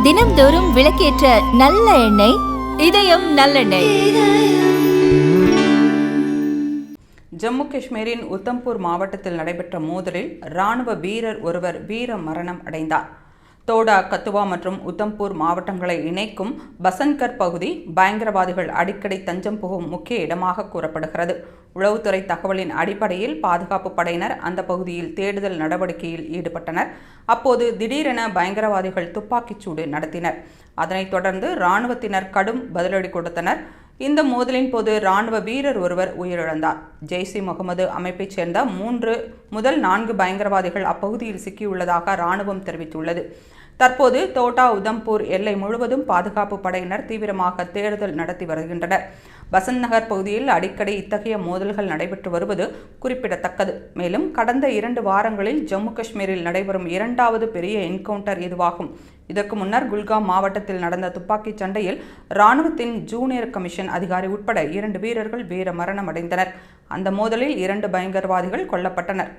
தினம்தோறும் விளக்கேற்ற நல்ல எண்ணெய் இதயம் நல்லெண்ணெய். ஜம்மு காஷ்மீரின் உத்தம்பூர் மாவட்டத்தில் நடைபெற்ற மோதலில் இராணுவ வீரர் ஒருவர் வீர மரணம் அடைந்தார். தோடா, கத்துவா மற்றும் உத்தம்பூர் மாவட்டங்களை இணைக்கும் பசன்கர் பகுதி பயங்கரவாதிகள் அடிக்கடி தஞ்சம் புகும் முக்கிய இடமாக கூறப்படுகிறது. உளவுத்துறை தகவலின் அடிப்படையில் பாதுகாப்பு படையினர் அந்த பகுதியில் தேடுதல் நடவடிக்கையில் ஈடுபட்டனர். அப்போது திடீரென பயங்கரவாதிகள் துப்பாக்கிச்சூடு நடத்தினர். அதனைத் தொடர்ந்து இராணுவத்தினர் கடும் பதிலடி கொடுத்தனர். இந்த மோதலின் போது இராணுவ வீரர் ஒருவர் உயிரிழந்தார். ஜெய்ஷ்-இ-முகமது அமைப்பைச் சேர்ந்த 3 முதல் 4 பயங்கரவாதிகள் அப்பகுதியில் சிக்கியுள்ளதாக இராணுவம் தெரிவித்துள்ளது. தற்போது தோட்டா, உதம்பூர் எல்லை முழுவதும் பாதுகாப்பு படையினர் தீவிரமாக தேடுதல் நடத்தி வருகின்றனர். பசந்த் நகர் பகுதியில் அடிக்கடி இத்தகைய மோதல்கள் நடைபெற்று வருவது குறிப்பிடத்தக்கது. மேலும் கடந்த 2 வாரங்களில் ஜம்மு காஷ்மீரில் நடைபெறும் 2வது பெரிய என்கவுண்டர் இதுவாகும். இதற்கு முன்னர் குல்காம் மாவட்டத்தில் நடந்த துப்பாக்கிச் சண்டையில் இராணுவத்தின் ஜூனியர் கமிஷன் அதிகாரி உட்பட 2 வீரர்கள் வீர மரணம் அடைந்தனர். அந்த மோதலில் 2 பயங்கரவாதிகள் கொல்லப்பட்டனர்.